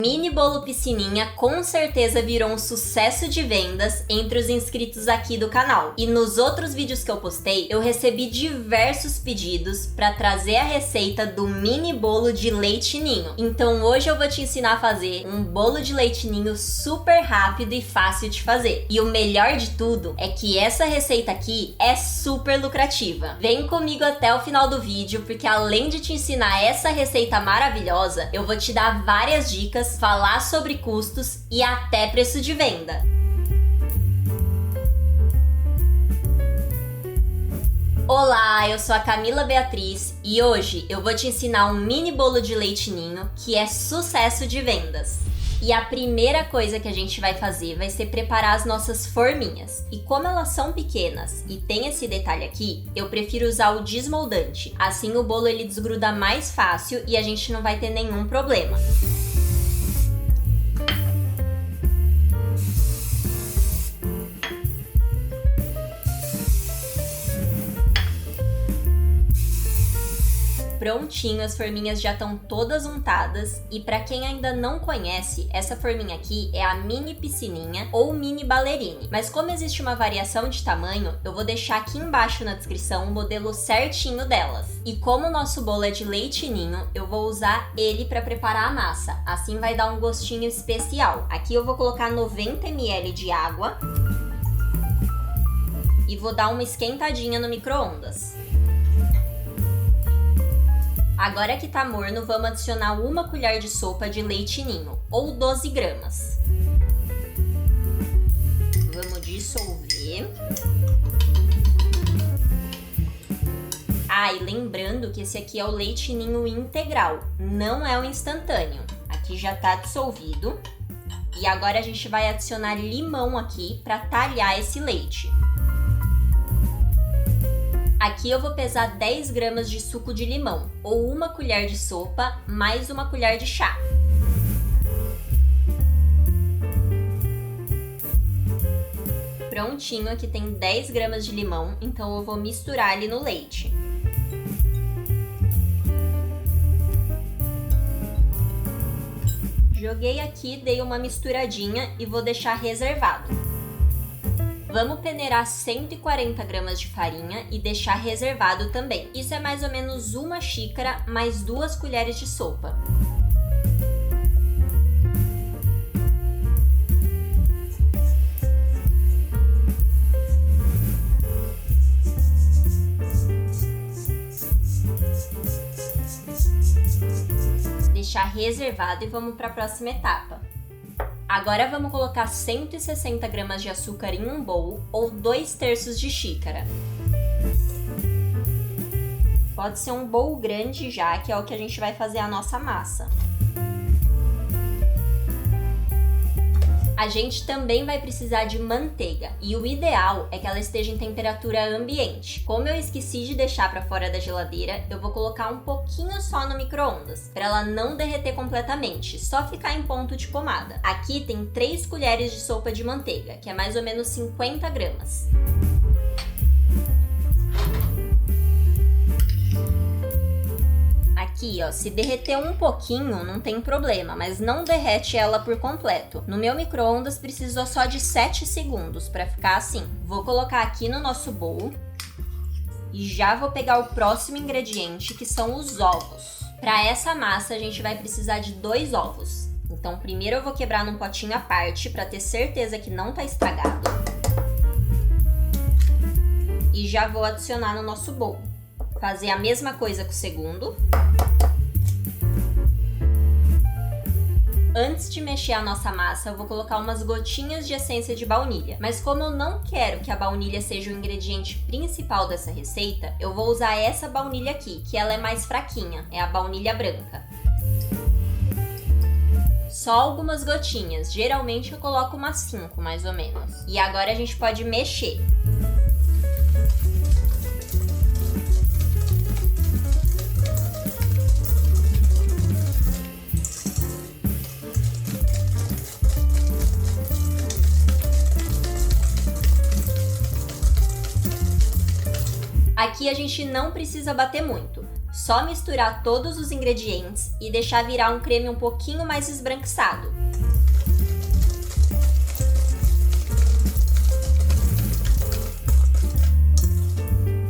Mini bolo piscininha com certeza virou um sucesso de vendas entre os inscritos aqui do canal. E nos outros vídeos que eu postei, eu recebi diversos pedidos para trazer a receita do mini bolo de leite ninho. Então hoje eu vou te ensinar a fazer um bolo de leite ninho super rápido e fácil de fazer. E o melhor de tudo é que essa receita aqui é super lucrativa. Vem comigo até o final do vídeo, porque além de te ensinar essa receita maravilhosa, eu vou te dar várias dicas, falar sobre custos e até preço de venda. Olá, eu sou a Camila Beatriz e hoje eu vou te ensinar um mini bolo de leite ninho que é sucesso de vendas. E a primeira coisa que a gente vai fazer vai ser preparar as nossas forminhas. E como elas são pequenas e tem esse detalhe aqui, eu prefiro usar o desmoldante. Assim o bolo ele desgruda mais fácil e a gente não vai ter nenhum problema. Prontinho, as forminhas já estão todas untadas e para quem ainda não conhece, essa forminha aqui é a mini piscininha ou mini ballerine. Mas como existe uma variação de tamanho, eu vou deixar aqui embaixo na descrição o modelo certinho delas. E como o nosso bolo é de leite ninho, eu vou usar ele para preparar a massa, assim vai dar um gostinho especial. Aqui eu vou colocar 90 ml de água e vou dar uma esquentadinha no micro-ondas. Agora que tá morno, vamos adicionar 1 colher de sopa de leite ninho, ou 12 gramas. Vamos dissolver. Ah, e lembrando que esse aqui é o leite ninho integral, não é o instantâneo. Aqui já tá dissolvido. E agora a gente vai adicionar limão aqui para talhar esse leite. Aqui eu vou pesar 10 gramas de suco de limão, ou 1 colher de sopa, mais 1 colher de chá. Prontinho, aqui tem 10 gramas de limão, então eu vou misturar ele no leite. Joguei aqui, dei uma misturadinha e vou deixar reservado. Vamos peneirar 140 gramas de farinha e deixar reservado também. Isso é mais ou menos 1 xícara mais 2 colheres de sopa. Deixar reservado e vamos para a próxima etapa. Agora vamos colocar 160 gramas de açúcar em um bowl, ou 2/3 de xícara. Pode ser um bowl grande já, que é o que a gente vai fazer a nossa massa. A gente também vai precisar de manteiga, e o ideal é que ela esteja em temperatura ambiente. Como eu esqueci de deixar para fora da geladeira, eu vou colocar um pouquinho só no micro-ondas, para ela não derreter completamente, só ficar em ponto de pomada. Aqui tem 3 colheres de sopa de manteiga, que é mais ou menos 50 gramas. Aqui, ó, se derreter um pouquinho, não tem problema, mas não derrete ela por completo. No meu micro-ondas precisou só de 7 segundos para ficar assim. Vou colocar aqui no nosso bowl e já vou pegar o próximo ingrediente, que são os ovos. Para essa massa, a gente vai precisar de 2 ovos. Então, primeiro eu vou quebrar num potinho à parte para ter certeza que não tá estragado. E já vou adicionar no nosso bowl. Fazer a mesma coisa com o segundo. Antes de mexer a nossa massa, eu vou colocar umas gotinhas de essência de baunilha. Mas como eu não quero que a baunilha seja o ingrediente principal dessa receita, eu vou usar essa baunilha aqui, que ela é mais fraquinha, é a baunilha branca. Só algumas gotinhas, geralmente eu coloco umas 5 mais ou menos. E agora a gente pode mexer. Aqui a gente não precisa bater muito, Só misturar todos os ingredientes e deixar virar um creme um pouquinho mais esbranquiçado.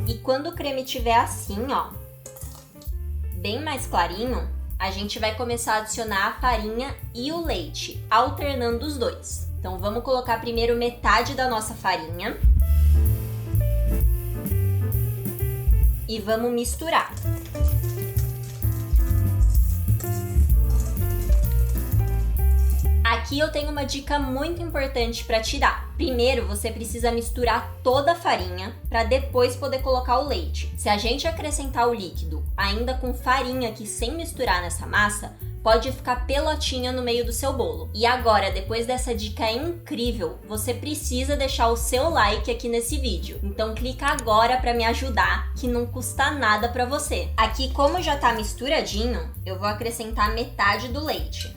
E quando o creme estiver assim, ó, bem mais clarinho, a gente vai começar a adicionar a farinha e o leite, alternando os dois. Então vamos colocar primeiro metade da nossa farinha e vamos misturar. Aqui eu tenho uma dica muito importante para te dar. Primeiro, você precisa misturar toda a farinha para depois poder colocar o leite. Se a gente acrescentar o líquido ainda com farinha aqui sem misturar nessa massa, pode ficar pelotinha no meio do seu bolo. E agora, depois dessa dica incrível, você precisa deixar o seu like aqui nesse vídeo. Então clica agora para me ajudar, que não custa nada para você. Aqui, como já tá misturadinho, eu vou acrescentar metade do leite.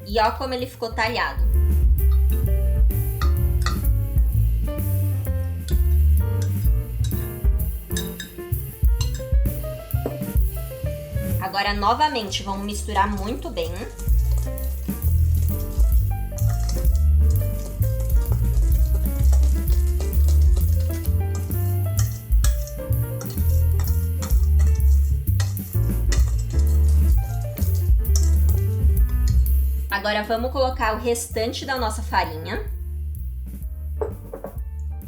E ó como ele ficou talhado. Agora, novamente, vamos misturar muito bem. Agora vamos colocar o restante da nossa farinha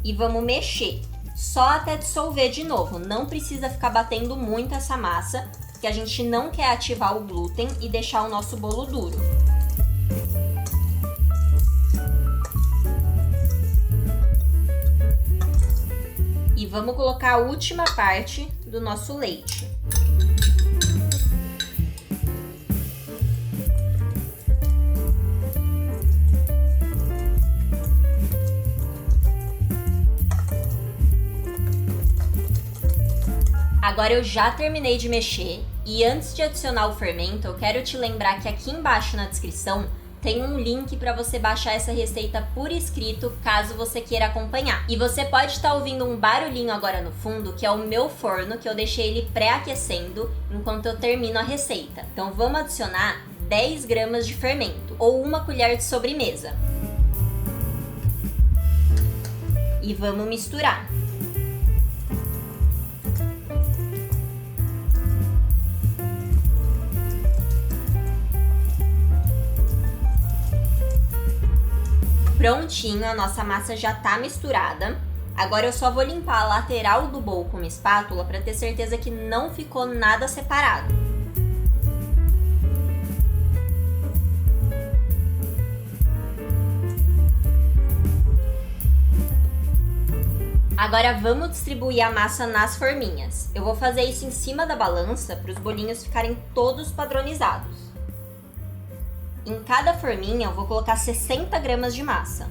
e vamos mexer, só até dissolver de novo. Não precisa ficar batendo muito essa massa, porque a gente não quer ativar o glúten e deixar o nosso bolo duro. E vamos colocar a última parte do nosso leite. Agora eu já terminei de mexer e antes de adicionar o fermento, eu quero te lembrar que aqui embaixo na descrição tem um link para você baixar essa receita por escrito, caso você queira acompanhar. E você pode estar ouvindo um barulhinho agora no fundo, que é o meu forno, que eu deixei ele pré-aquecendo enquanto eu termino a receita. Então vamos adicionar 10 gramas de fermento, ou uma colher de sobremesa. E vamos misturar. Prontinho, a nossa massa já tá misturada. Agora eu só vou limpar a lateral do bowl com uma espátula para ter certeza que não ficou nada separado. Agora vamos distribuir a massa nas forminhas. Eu vou fazer isso em cima da balança para os bolinhos ficarem todos padronizados. Em cada forminha eu vou colocar 60 gramas de massa.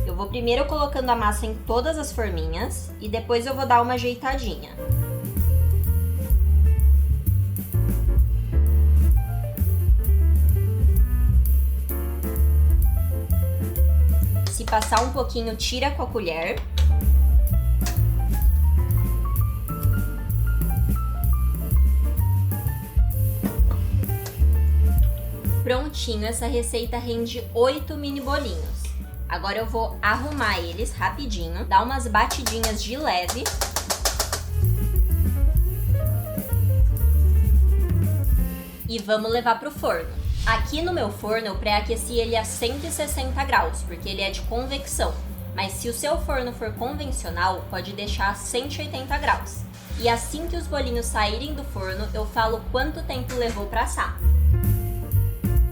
Eu vou primeiro colocando a massa em todas as forminhas e depois eu vou dar uma ajeitadinha. Se passar um pouquinho, tira com a colher. Prontinho, essa receita rende 8 mini bolinhos. Agora eu vou arrumar eles rapidinho, dar umas batidinhas de leve. E vamos levar pro forno. Aqui no meu forno eu pré-aqueci ele a 160 graus, porque ele é de convecção. Mas se o seu forno for convencional, pode deixar a 180 graus. E assim que os bolinhos saírem do forno, eu falo quanto tempo levou para assar.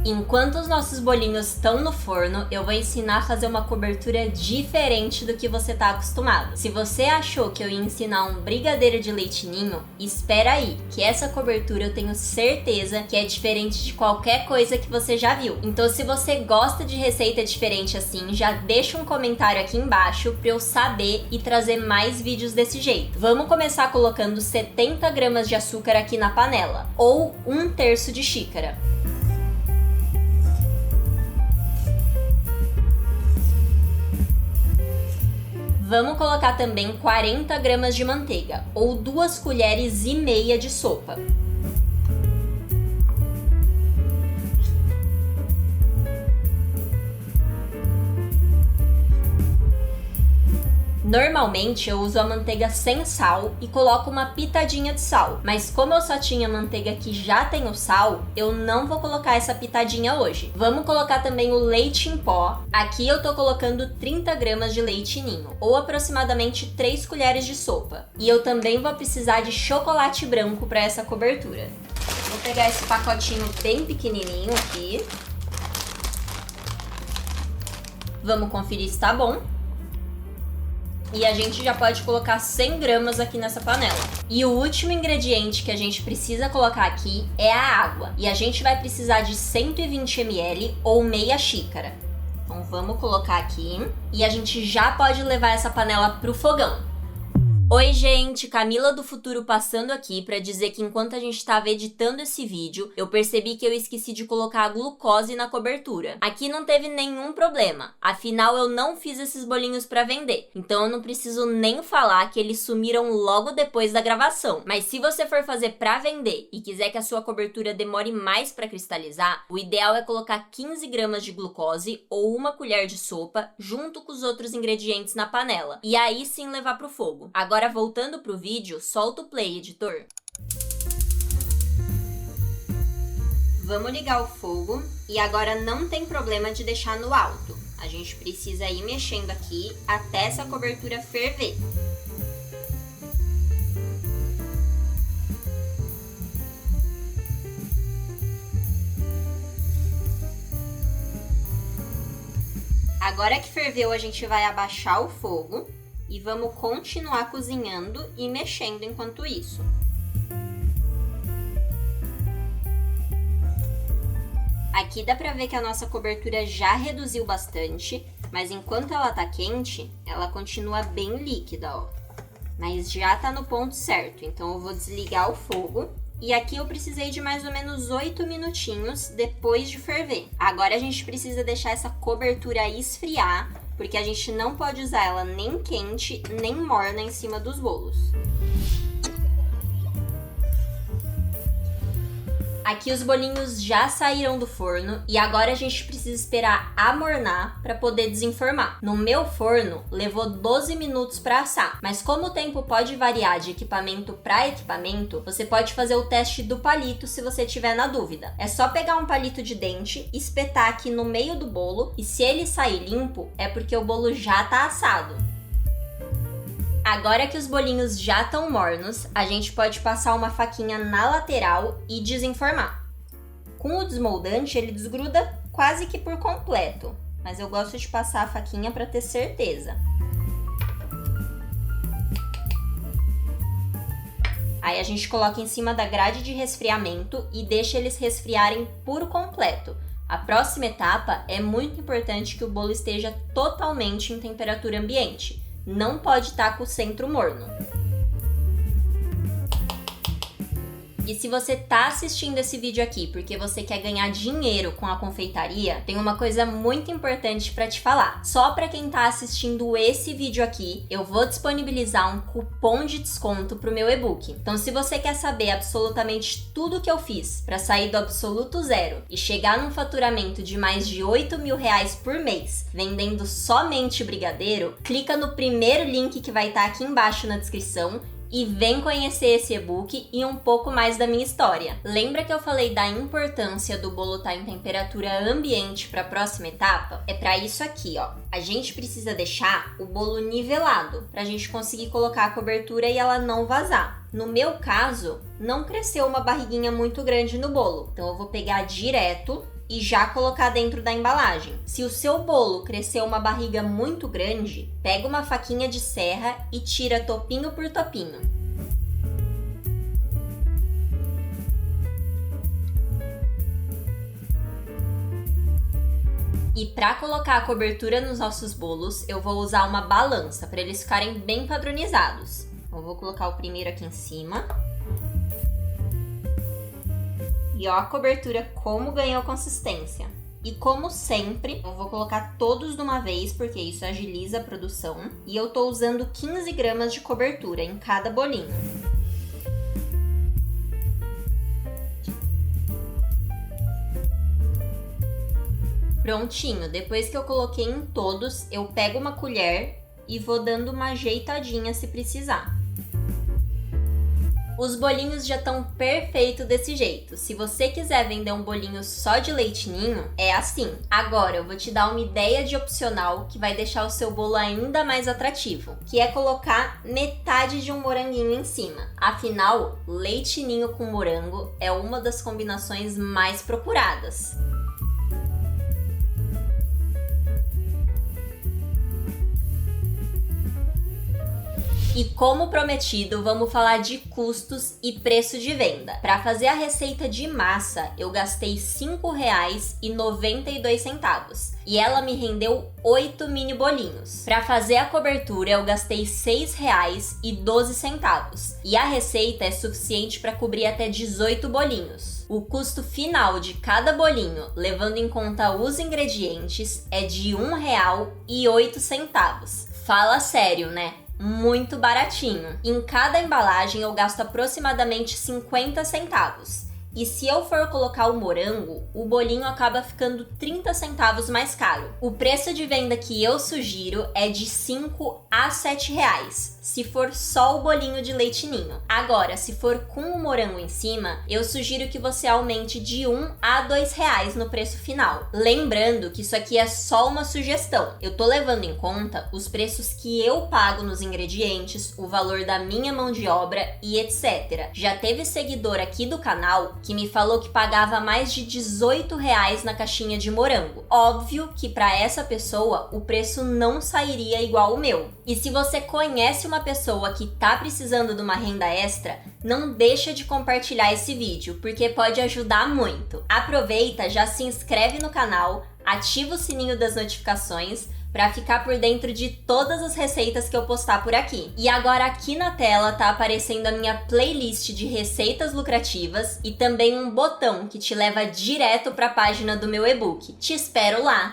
Enquanto os nossos bolinhos estão no forno, eu vou ensinar a fazer uma cobertura diferente do que você está acostumado. Se você achou que eu ia ensinar um brigadeiro de leite ninho, espera aí, que essa cobertura eu tenho certeza que é diferente de qualquer coisa que você já viu. Então se você gosta de receita diferente assim, já deixa um comentário aqui embaixo para eu saber e trazer mais vídeos desse jeito. Vamos começar colocando 70 gramas de açúcar aqui na panela, ou 1/3 de xícara. Vamos colocar também 40 gramas de manteiga, ou 2,5 colheres de sopa. Normalmente eu uso a manteiga sem sal e coloco uma pitadinha de sal, mas como eu só tinha manteiga que já tem o sal, eu não vou colocar essa pitadinha hoje. Vamos colocar também o leite em pó. Aqui eu tô colocando 30 gramas de leite ninho, ou aproximadamente 3 colheres de sopa. E eu também vou precisar de chocolate branco para essa cobertura. Vou pegar esse pacotinho bem pequenininho aqui. Vamos conferir se tá bom. E a gente já pode colocar 100 gramas aqui nessa panela. E o último ingrediente que a gente precisa colocar aqui é a água. E a gente vai precisar de 120 ml ou meia xícara. Então vamos colocar aqui. E a gente já pode levar essa panela pro fogão. Oi gente, Camila do futuro passando aqui para dizer que enquanto a gente estava editando esse vídeo, eu percebi que eu esqueci de colocar a glucose na cobertura. Aqui não teve nenhum problema, afinal eu não fiz esses bolinhos para vender, então eu não preciso nem falar que eles sumiram logo depois da gravação. Mas se você for fazer para vender e quiser que a sua cobertura demore mais para cristalizar, o ideal é colocar 15 gramas de glucose ou 1 colher de sopa junto com os outros ingredientes na panela, e aí sim levar pro fogo. Agora voltando pro vídeo, solta o play, editor. Vamos ligar o fogo e agora não tem problema de deixar no alto. A gente precisa ir mexendo aqui até essa cobertura ferver. Agora que ferveu, a gente vai abaixar o fogo. E vamos continuar cozinhando e mexendo enquanto isso. Aqui dá pra ver que a nossa cobertura já reduziu bastante, mas enquanto ela tá quente, ela continua bem líquida, ó. Mas já tá no ponto certo, então eu vou desligar o fogo. E aqui eu precisei de mais ou menos 8 minutinhos depois de ferver. Agora a gente precisa deixar essa cobertura esfriar, porque a gente não pode usar ela nem quente, nem morna em cima dos bolos. Aqui os bolinhos já saíram do forno e agora a gente precisa esperar amornar para poder desenformar. No meu forno levou 12 minutos para assar, mas como o tempo pode variar de equipamento para equipamento, você pode fazer o teste do palito se você tiver na dúvida. É só pegar um palito de dente, espetar aqui no meio do bolo e se ele sair limpo é porque o bolo já tá assado. Agora que os bolinhos já estão mornos, a gente pode passar uma faquinha na lateral e desenformar. Com o desmoldante, ele desgruda quase que por completo, mas eu gosto de passar a faquinha para ter certeza. Aí a gente coloca em cima da grade de resfriamento e deixa eles resfriarem por completo. A próxima etapa é muito importante que o bolo esteja totalmente em temperatura ambiente. Não pode estar com o centro morno. E se você tá assistindo esse vídeo aqui porque você quer ganhar dinheiro com a confeitaria, tem uma coisa muito importante para te falar. Só para quem tá assistindo esse vídeo aqui, eu vou disponibilizar um cupom de desconto pro meu e-book. Então se você quer saber absolutamente tudo que eu fiz para sair do absoluto zero e chegar num faturamento de mais de R$8.000 por mês, vendendo somente brigadeiro, clica no primeiro link que vai estar aqui embaixo na descrição e vem conhecer esse e-book e um pouco mais da minha história. Lembra que eu falei da importância do bolo estar em temperatura ambiente para a próxima etapa? É para isso aqui, ó. A gente precisa deixar o bolo nivelado para a gente conseguir colocar a cobertura e ela não vazar. No meu caso, não cresceu uma barriguinha muito grande no bolo, então eu vou pegar direto e já colocar dentro da embalagem. Se o seu bolo crescer uma barriga muito grande, pega uma faquinha de serra e tira topinho por topinho. E para colocar a cobertura nos nossos bolos, eu vou usar uma balança para eles ficarem bem padronizados. Eu vou colocar o primeiro aqui em cima. E ó a cobertura como ganhou consistência. E como sempre, eu vou colocar todos de uma vez, porque isso agiliza a produção. E eu tô usando 15 gramas de cobertura em cada bolinho. Prontinho, depois que eu coloquei em todos, eu pego uma colher e vou dando uma ajeitadinha se precisar. Os bolinhos já estão perfeitos desse jeito. Se você quiser vender um bolinho só de leite ninho, é assim. Agora eu vou te dar uma ideia de opcional que vai deixar o seu bolo ainda mais atrativo, que é colocar metade de um moranguinho em cima. Afinal, leite ninho com morango é uma das combinações mais procuradas. E como prometido, vamos falar de custos e preço de venda. Para fazer a receita de massa, eu gastei R$ 5,92 e ela me rendeu 8 mini bolinhos. Para fazer a cobertura, eu gastei R$ 6,12 e a receita é suficiente para cobrir até 18 bolinhos. O custo final de cada bolinho, levando em conta os ingredientes, é de R$ 1,08. Fala sério, né? Muito baratinho. Em cada embalagem eu gasto aproximadamente 50 centavos. E se eu for colocar o morango, o bolinho acaba ficando 30 centavos mais caro. O preço de venda que eu sugiro é de 5 a 7 reais, se for só o bolinho de leite ninho. Agora, se for com o morango em cima, eu sugiro que você aumente de 1 a 2 reais no preço final. Lembrando que isso aqui é só uma sugestão. Eu tô levando em conta os preços que eu pago nos ingredientes, o valor da minha mão de obra e etc. Já teve seguidor aqui do canal que me falou que pagava mais de 18 reais na caixinha de morango. Óbvio que para essa pessoa o preço não sairia igual o meu. E se você conhece uma pessoa que tá precisando de uma renda extra, não deixa de compartilhar esse vídeo, porque pode ajudar muito. Aproveita, já se inscreve no canal, ativa o sininho das notificações para ficar por dentro de todas as receitas que eu postar por aqui. E agora aqui na tela tá aparecendo a minha playlist de receitas lucrativas e também um botão que te leva direto para a página do meu e-book. Te espero lá!